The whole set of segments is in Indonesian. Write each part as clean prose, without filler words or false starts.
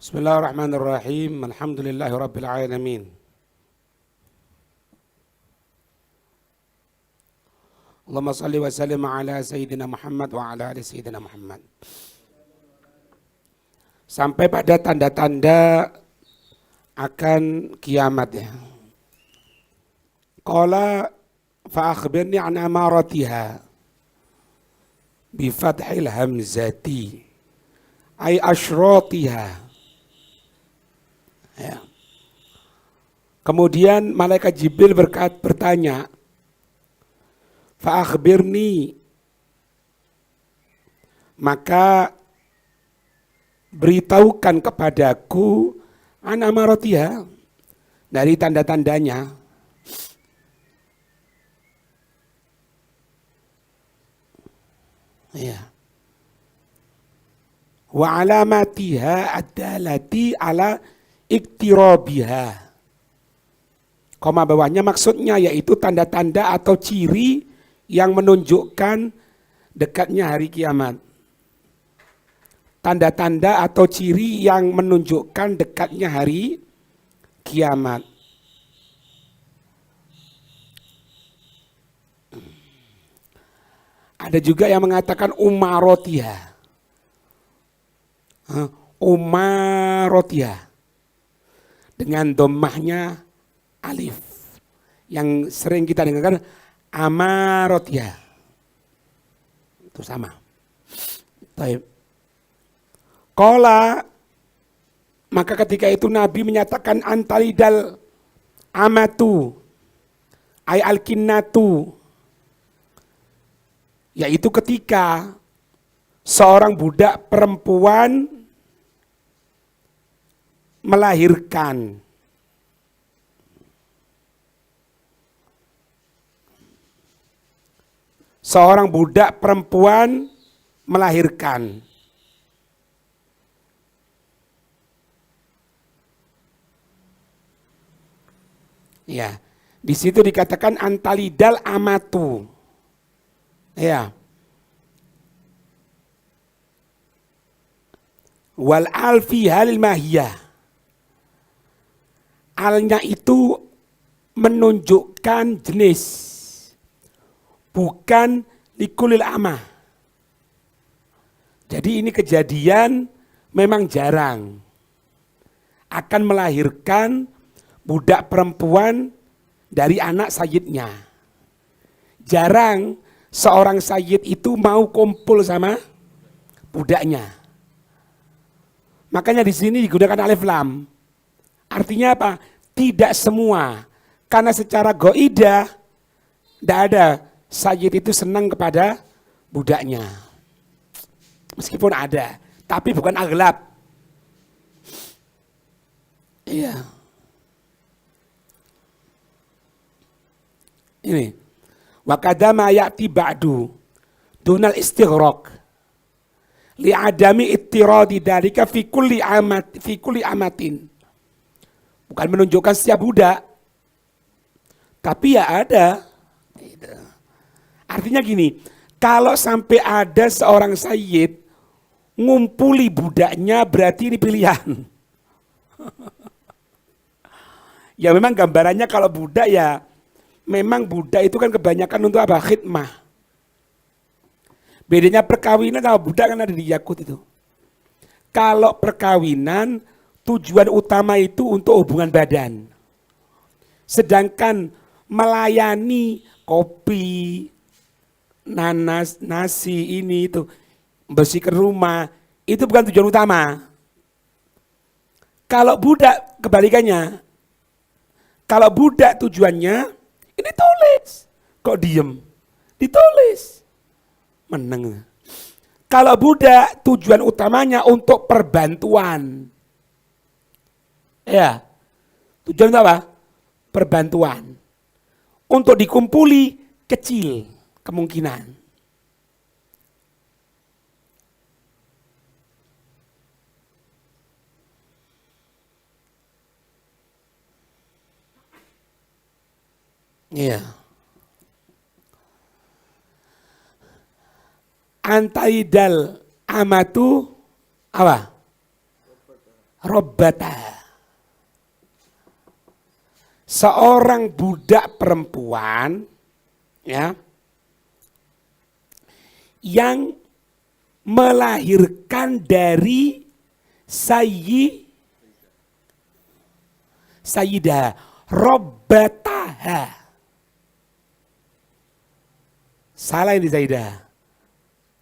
Bismillahirrahmanirrahim. Alhamdulillahirabbil alamin. Allahumma shalli wa sallim ala sayyidina Muhammad wa ala ali sayyidina Muhammad. Sampai pada tanda-tanda akan kiamat ya. Qala fa akhbirni an amaratiha bi fathil hamzati ay asyratiha. Ya. Kemudian malaikat Jibril bertanya, fa akhbirni, maka beritahukan kepadaku an amaratiha, dari tanda-tandanya. Ya. Wa alamatiha ad-dalati ala iktirabiha. Koma bawahnya maksudnya yaitu tanda-tanda atau ciri yang menunjukkan dekatnya hari kiamat. Tanda-tanda atau ciri yang menunjukkan dekatnya hari kiamat. Ada juga yang mengatakan umarotiha. Umarotiha dengan dhammahnya alif yang sering kita dengarkan amarotiha, itu sama. Baik. Qala, maka ketika itu Nabi menyatakan antalidal amatu ay alkinnatu, yaitu ketika seorang budak perempuan melahirkan. Seorang budak perempuan melahirkan. Ya, di situ dikatakan antalidal amatu. Ya. Wal alfi halil mahiyah. Alnya itu menunjukkan jenis, bukan likulil amah. Jadi ini kejadian memang jarang. Akan melahirkan budak perempuan dari anak sayyidnya. Jarang seorang sayyid itu mau kumpul sama budaknya. Makanya di sini digunakan alif lam. Artinya apa? Tidak semua. Karena secara goidah tidak ada sayyid itu senang kepada budaknya. Meskipun ada, tapi bukan aghlab. Iya. Ini. Wa kadama ya'ti ba'du dunal istighraq li adami ittiradi dalika fi kulli amatin. Bukan menunjukkan setiap budak, tapi ya ada. Artinya gini, kalau sampai ada seorang sayyid ngumpuli budaknya, berarti ini pilihan. Ya memang gambarannya kalau budak ya, memang budak itu kan kebanyakan untuk apa? Khidmah. Bedanya perkawinan sama budak kan ada di Yakut itu. Kalau perkawinan tujuan utama itu untuk hubungan badan. Sedangkan melayani kopi, nanas, nasi ini itu, bersihkan rumah, itu bukan tujuan utama. Kalau budak kebalikannya. Kalau budak tujuannya ini tulis. Kok diem? Ditulis. Meneng. Kalau budak tujuan utamanya untuk perbantuan. Ya, tujuan itu apa? Perbantuan. Untuk dikumpuli kecil kemungkinan. Iya. Antaidal amatu apa? Rabbataha. Seorang budak perempuan ya yang melahirkan dari sayyidah Rabbataha. Salah ini sayyidah.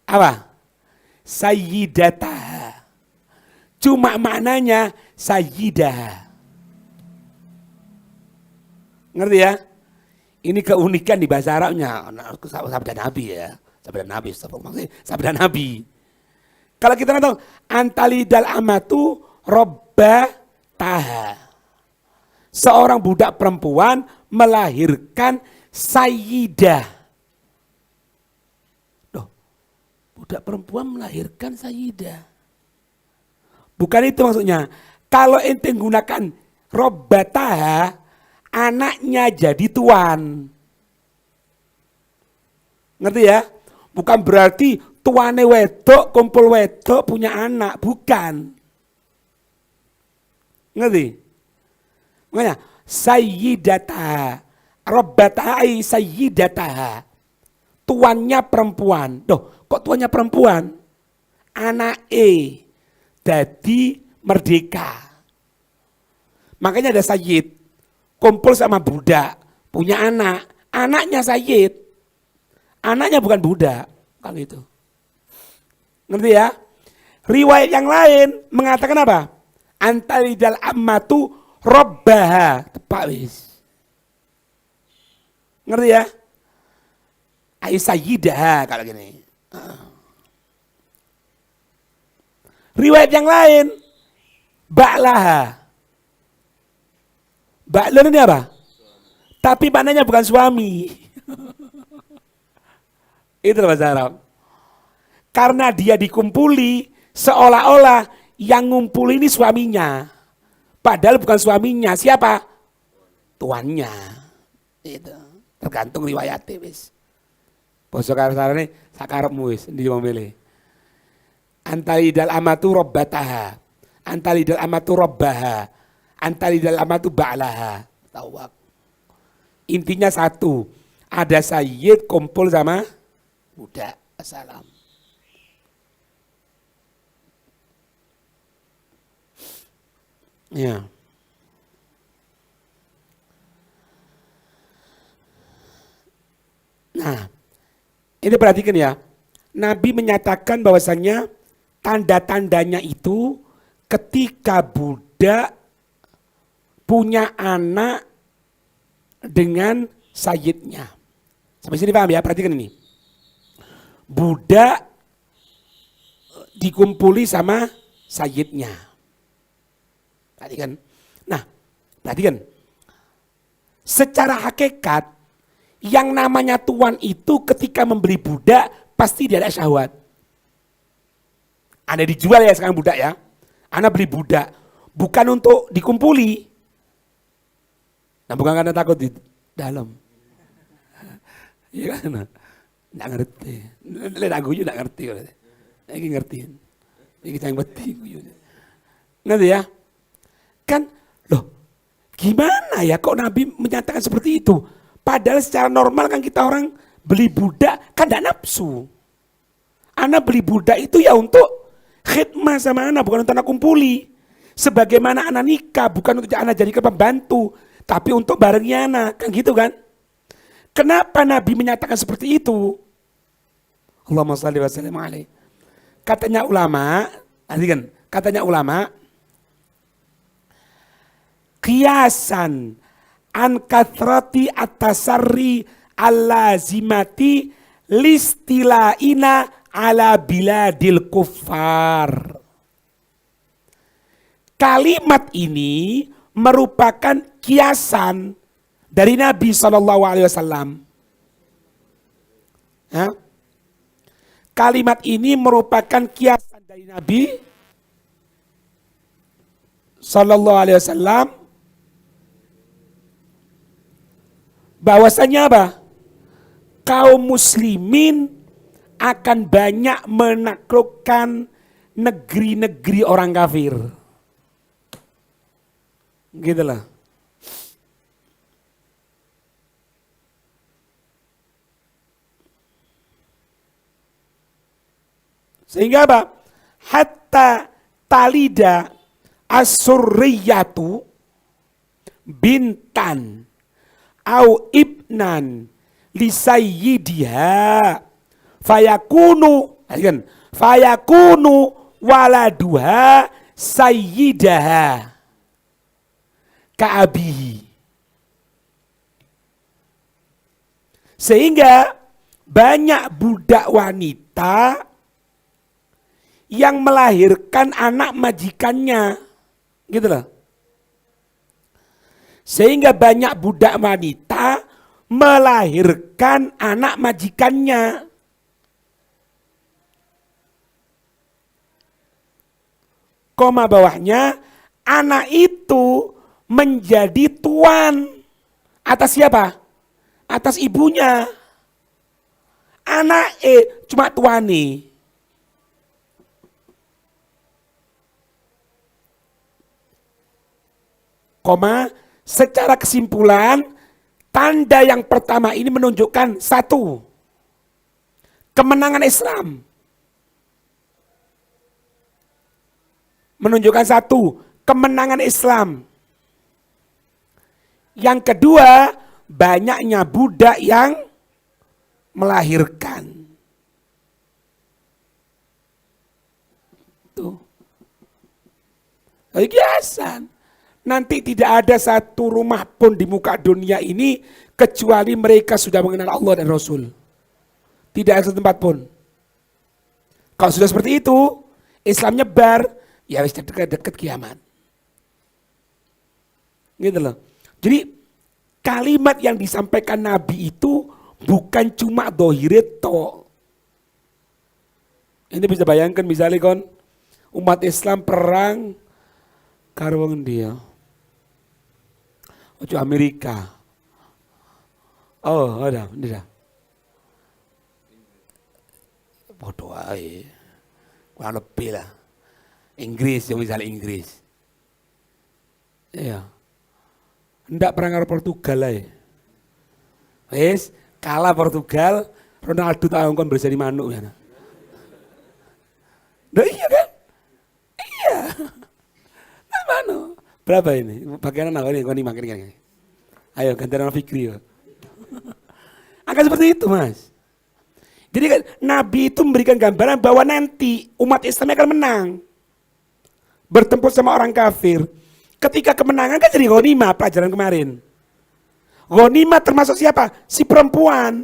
Apa? Sayyidataha. Cuma maknanya sayyidah. Ngerti ya? Ini keunikan di bahasa Arabnya. Sabda Nabi ya. Sabda Nabi. Kalau kita tahu antalidal amatu rabbataha. Seorang budak perempuan melahirkan sayyidah. Loh, budak perempuan melahirkan sayyidah. Bukan itu maksudnya. Kalau ente gunakan rabbataha, anaknya jadi tuan. Ngerti ya? Bukan berarti tuane wedok, kumpul wedok punya anak. Bukan. Ngerti? Makanya sayyidataha. Rabbataha sayyidataha. Tuannya perempuan. Loh, kok tuannya perempuan? Anak jadi merdeka. Makanya ada sayyid. Kumpul sama budak, punya anak, anaknya sayyid, anaknya bukan budak, kan itu. Ngerti ya? Riwayat yang lain mengatakan apa? Antalidal ammatu rabbaha, tepat wis. Ngerti ya? Ai sayyidah kalau gini. Riwayat yang lain, ba'laha. Ba'lun ini apa? Tapi maknanya bukan suami. Itu bahasa Arab. Karena dia dikumpuli seolah-olah yang ngumpul ini suaminya. Padahal bukan suaminya. Siapa? Tuannya. Itu. Tergantung riwayatnya wis. Basa kasarane sakarepmu wis ndi memilih. Antalidal amatu rabbataha. Antalidal amatu rabbaha. Antalidal amatu ba'laha. Tawak. Intinya satu. Ada sayyid kumpul sama budak. Assalam. Ya. Nah, ini perhatikan ya. Nabi menyatakan bahwasannya tanda-tandanya itu ketika budak punya anak dengan sayyidnya. Sampai sini paham ya? Perhatikan ini. Budak dikumpuli sama sayyidnya. Perhatikan. Nah, perhatikan. Secara hakikat, yang namanya tuan itu ketika membeli budak, pasti dia ada syahwat. Anda dijual ya sekarang budak ya. Anda beli budak. Bukan untuk dikumpuli. Nah, bukan karena takut di dalam. Iya kan? Nggak ngerti. Lihat aku juga nggak ngerti. Ini ngertiin. Ini kita yang beti. Ngerti ya? Kan, loh, gimana ya kok Nabi menyatakan seperti itu? Padahal secara normal kan kita orang beli budak kan tidak nafsu. Anak beli budak itu ya untuk khidmah sama anak, bukan untuk anak kumpuli. Sebagaimana anak nikah, bukan untuk anak jadikan pembantu, tapi untuk barengi anak, kan gitu kan? Kenapa Nabi menyatakan seperti itu? Allahumma shalli wa sallim alaihi. Katanya ulama, qiyasan an kathrati at-tasarri allazimati listilaina ala biladil kuffar. Kalimat ini merupakan kiasan dari Nabi SAW. Ya. Kalimat ini merupakan kiasan dari Nabi SAW. Bahwasanya apa? Kaum muslimin akan banyak menaklukkan negeri-negeri orang kafir. Gitu lah. Sehingga apa? Hatta talida as-surriyatu bintan au ibnan li sayyidiha fayakunu waladuha sayyidaha ka'abihi. Sehingga banyak budak wanita yang melahirkan anak majikannya, gitu loh. Sehingga banyak budak wanita melahirkan anak majikannya. Koma bawahnya, anak itu menjadi tuan atas siapa? Atas ibunya. Anak cuma tuane. Koma, secara kesimpulan, tanda yang pertama ini menunjukkan satu, kemenangan Islam. Menunjukkan satu, kemenangan Islam. Yang kedua, banyaknya budak yang melahirkan. Tuh. Biasa. Nanti tidak ada satu rumah pun di muka dunia ini kecuali mereka sudah mengenal Allah dan Rasul. Tidak ada satu tempat pun. Kalau sudah seperti itu, Islam nyebar, ya wis dekat kiamat. Gitu loh. Jadi kalimat yang disampaikan Nabi itu bukan cuma dohiret toh. Ini bisa bayangkan misalnya kon umat Islam perang karo wong dia. Ojo Amerika. Oh, ada, tidak. Bodoh aja. Kurang lebih lah. Inggris, yang misalnya Inggris. Iya. Ndak perang karo Portugal lah. Wes, kalah Portugal, Ronaldo tahu kan bersani manuk ya. Nah, iya kan? Iya. Nah, mana? Berapa ini? Bagaimana apa ini? Kau nih makin kan? Ayo gantian Fikri. Akan seperti itu, Mas. Jadi kan Nabi itu memberikan gambaran bahwa nanti umat Islam akan menang. Bertempur sama orang kafir. Ketika kemenangan kan jadi ghanimah pelajaran kemarin. Ghanimah termasuk siapa? Si perempuan.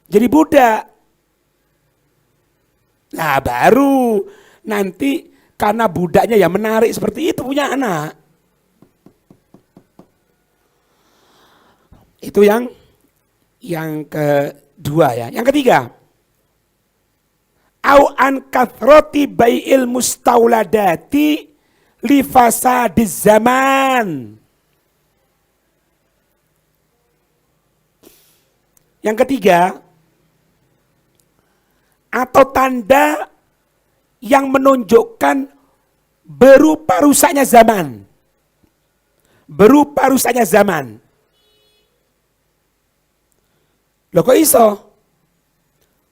Jadi budak. Nah baru nanti karena budaknya yang menarik seperti itu punya anak. Itu yang kedua ya. Yang ketiga. Au an kathroti bai'il mustauladati li fasadiz zaman. Yang ketiga, atau tanda yang menunjukkan berupa rusaknya zaman. Berupa rusaknya zaman. Loh kok iso?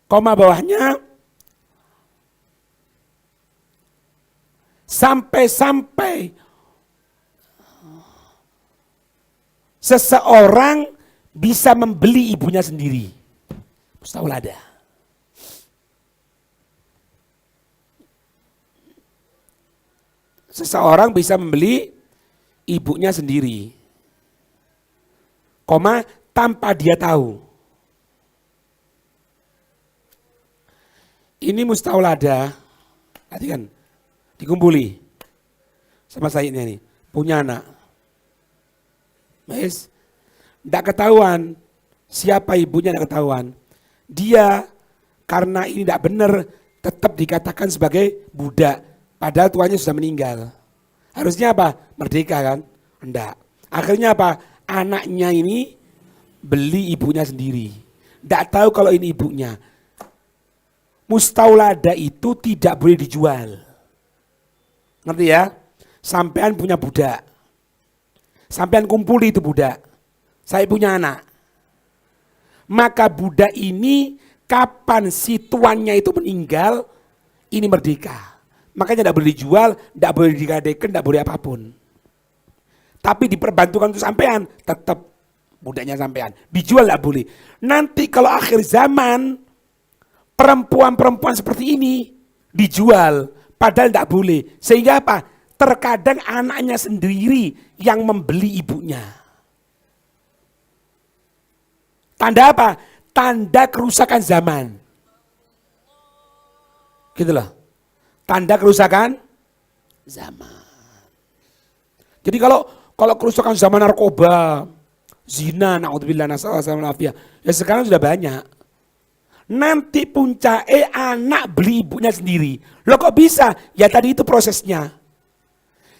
Koma bawahnya, sampai-sampai seseorang bisa membeli ibunya sendiri. Mustaulada. Seseorang bisa membeli ibunya sendiri. Koma, tanpa dia tahu. Ini mustaulada. Tadi kan dikumpuli sama Saidnya nih. Punya anak. Mas, tidak ketahuan siapa ibunya, tidak ketahuan. Dia karena ini tidak benar tetap dikatakan sebagai budak. Padahal tuannya sudah meninggal. Harusnya apa? Merdeka kan? Enggak. Akhirnya apa? Anaknya ini beli ibunya sendiri. Tidak tahu kalau ini ibunya. Mustaulada itu tidak boleh dijual. Ngerti ya? Sampean punya budak. Sampean kumpuli itu budak. Saya punya anak. Maka budak ini kapan si tuannya itu meninggal, ini merdeka. Makanya tidak boleh dijual, tidak boleh digadaikan, tidak boleh apapun. Tapi diperbantukan untuk sampean, tetap budaknya sampean. Dijual tidak boleh. Nanti kalau akhir zaman, perempuan-perempuan seperti ini dijual, padahal tidak boleh. Sehingga apa? Terkadang anaknya sendiri yang membeli ibunya. Tanda apa? Tanda kerusakan zaman. Gitu loh. Tanda kerusakan zaman. Jadi kalau kerusakan zaman narkoba, zina, naudzubillah nasallallahu alaihi, ya sekarang sudah banyak. Nanti puncaknya anak beli ibunya sendiri. Loh kok bisa? Ya tadi itu prosesnya.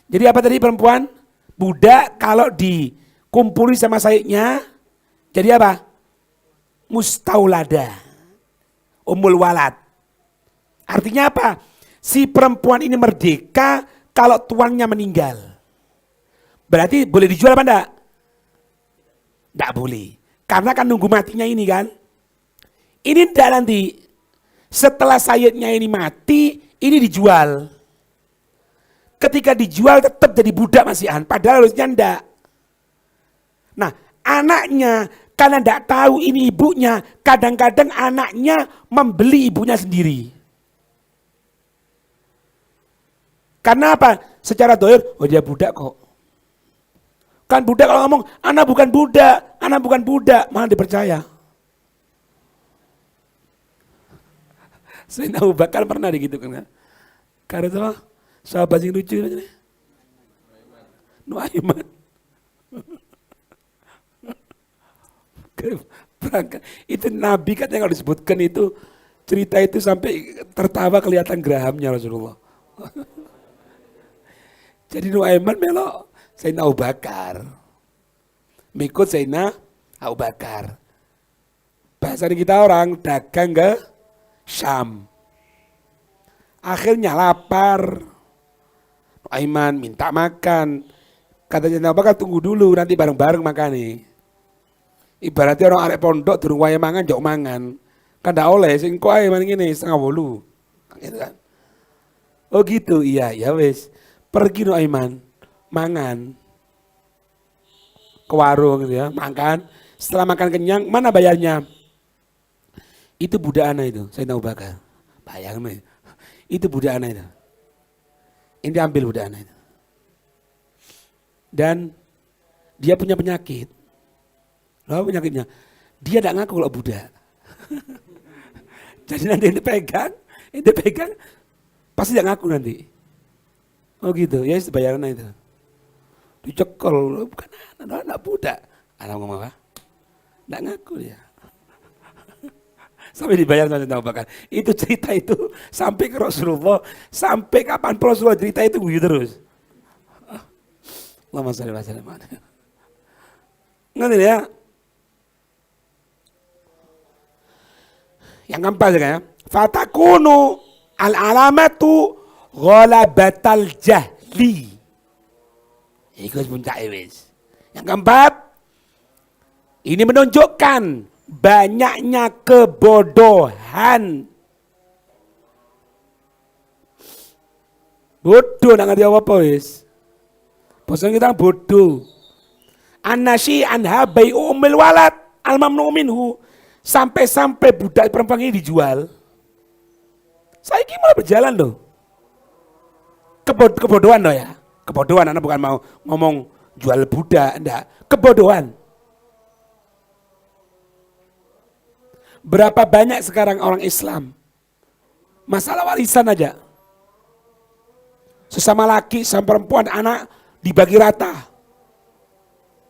Jadi apa tadi perempuan? Budak kalau dikumpuli sama saiknya, jadi apa? Mustaulada, umul walad. Artinya apa? Si perempuan ini merdeka kalau tuannya meninggal. Berarti boleh dijual apa enggak? Enggak boleh. Karena kan nunggu matinya ini kan. Ini enggak nanti. Setelah sayyidnya ini mati, ini dijual. Ketika dijual tetap jadi budak masihan. Padahal harusnya enggak. Nah, anaknya karena enggak tahu ini ibunya, kadang-kadang anaknya membeli ibunya sendiri. Karena apa? Secara dohir, oh dia budak kok. Kan budak kalau ngomong, anak bukan budak, malah dipercaya. Sayyidina Abu Bakar pernah gitu kan. Karena itu sahabat yang lucu ini. Nuaiman. Berangkat. Itu Nabi katanya kalau disebutkan itu, cerita itu sampai tertawa kelihatan gerahamnya Rasulullah. Jadi Nuaiman melok Sayyidina Abu Bakar. Mengikut Sayyidina Abu Bakar. Bahasa kita orang dagang ke Syam. Akhirnya lapar. Nuaiman minta makan. Kata Sayyidina Abu Bakar tunggu dulu nanti bareng-bareng makan nih. Ibaratnya orang arek pondok durung wayahe mangan jok mangan. Kan ndak oleh sing kok ae maning ngene 7:30. Gitu kan. Oh gitu, iya ya wis. Pergi Nuaiman, mangan ke warung gitu ya, makan. Setelah makan kenyang, mana bayarnya? Itu budak anak itu, Sayyidina Abu Bakar. Bayangin, itu budak anak itu. Ini ambil budak anak itu. Dan dia punya penyakit. Lalu penyakitnya, dia tidak ngaku kalau budak. Jadi nanti ini pegang, pasti tidak ngaku nanti. Oh gitu, ya bayaran itu. Dicekel, bukan anak budak. Anak ngomong apa? Nggak ngaku dia. Sampai dibayar sama Sayyidina Abu Bakar. Itu cerita itu sampai ke Rasulullah, sampai kapan Rasulullah cerita itu guyu terus. Allahumma shalli wa sallim. Ngerti ya? Yang keempat ya, fatakunu al-alamatu ghalabatal jahli. Itu puncak wis. Yang keempat, ini menunjukkan banyaknya kebodohan. Bodoh nak ngerti apa wis. Bosan kita bodoh. An-nasi anha bai'u ummil walad al-mamnu minhu. Sampai-sampai budak perempuan ini dijual. Saya ini malah berjalan loh. Kebodohan loh ya. Kebodohan, anak bukan mau ngomong jual budak, enggak. Kebodohan. Berapa banyak sekarang orang Islam masalah warisan aja. Sesama laki, sama perempuan, anak dibagi rata.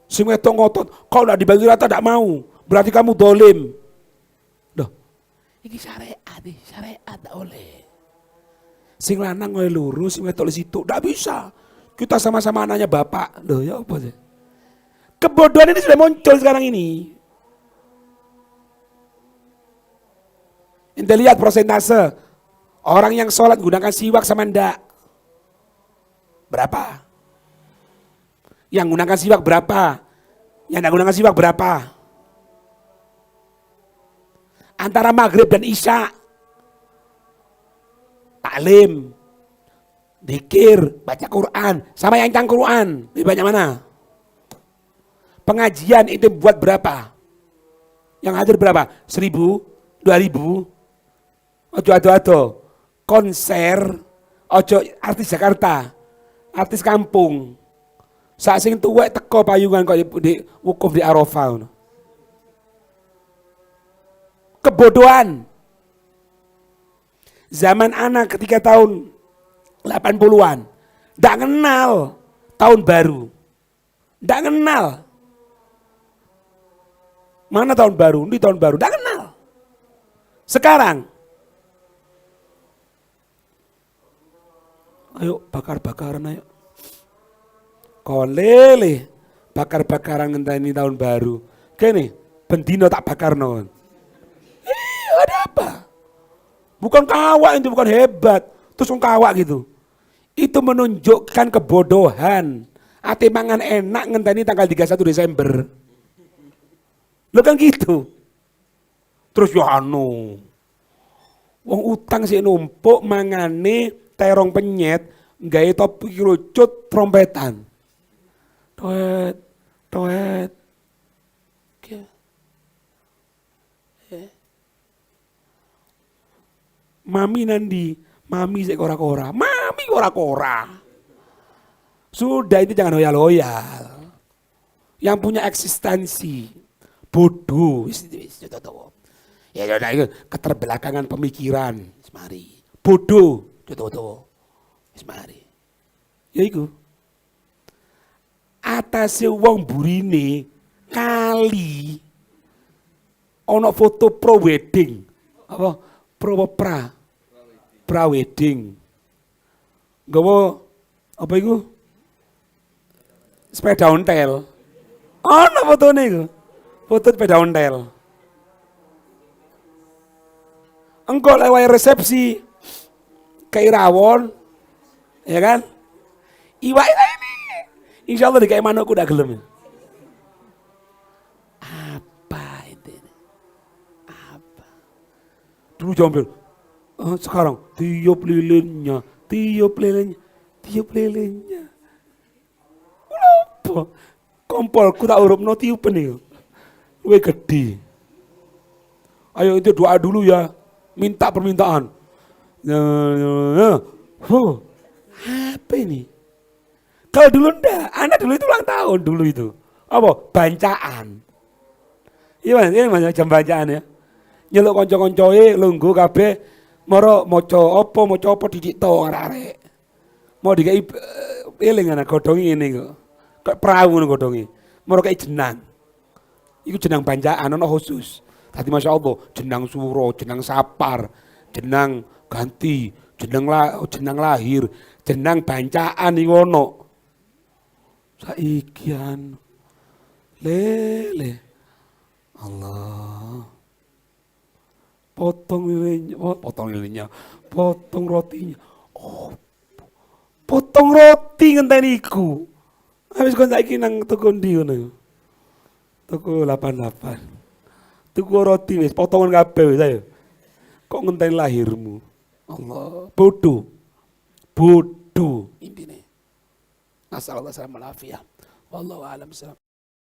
Sing wedok ngotot, kalau enggak dibagi rata enggak mau. Berarti kamu dolim. Loh, ini syariat enggak oleh. Sing lanang oleh lurus, sing wedok situ, enggak bisa. Kita sama-sama anaknya bapak. Loh, ya apa sih? Kebodohan ini sudah muncul sekarang ini. Ente lihat persentase orang yang sholat gunakan siwak sama ndak. Berapa? Yang gunakan siwak berapa? Yang tidak gunakan siwak berapa? Antara maghrib dan isya, taklim, zikir, baca Quran, sama yang cang Quran, lebih banyak mana? Pengajian itu buat berapa? Yang hadir berapa? 1.000, 2.000? Ojo ado-ado. Konser, ojo artis Jakarta, artis kampung. Sak sing tuwek teko payungan kok di wukuf di Arafah. Kebodohan. Zaman anak ketika tahun 80-an, ndak kenal tahun baru. Ndak kenal. Mana tahun baru? Ini tahun baru, ndak kenal. Sekarang, ayo bakar-bakaran ayo. Kolele bakar-bakaran ngenteni tahun baru. Kene bendino tak bakar non. Ada apa? Bukan kawak itu, bukan hebat. Terus kawak gitu. Itu menunjukkan kebodohan. Ate mangan enak ngenteni tanggal 31 Desember. Lo kan gitu. Terus ya anu. Wong utang sih numpuk mangane terong penyet, gawe topi kerucut trompetan. Toet, toet. Mami nandi, mami sik kora-kora, mami kora-kora. Sudah itu jangan loyal-loyal. Yang punya eksistensi, bodoh. Ya udah itu keterbelakangan pemikiran, mari. Bodoh, mari. Ya iku. Atase wong burine kali ono foto pro wedding. Apa? Pra wedding. Nggawa apa iku? Sepeda ontel. Ono fotone iku. Foto sepeda ontel. Engko lewat resepsi ke Irawon, ya kan? Iwak ini, insya Allah dikai mana aku udah gelem. Apa itu? Apa? Dulu jombel, sekarang tiup lilinnya, tiup lilinnya, tiup lilinnya. Apa? Kompolku tak urupno tiup nih, luwe gede. Ayo itu doa dulu ya. Minta permintaan. Apa ini? Kalau dulu enggak, anak dulu itu ulang tahun dulu itu. Apa? Bancaan. Iya mas, jam bancaan ya. Nyeluk konco-koncoe, lunggu kabeh, moro moco apa didik to arek-arek. Mau dikai eling anak godhongi ini kok. Kayak perahu ngono godhongi. Moro kayak jenang. Iku jenang bancaan ono khusus. Tadi Masya Allah, jenang suro, jenang sapar, jenang ganti, jenang lahir, jenang bancaan iki ono. Saikian lele. Allah. Potong lilinnya, potong rotinya. Oh. Potong roti ngenteni iku. Habis kon saiki nang tuku ndi ngono. Tuku 88. Tuku roti wis potongan kabeh wis ayo. Kok ngenteni lahirmu? Allah, bodoh. Bodoh intine. Nasallallahu alaihi wasallam. Wallahu a'lam.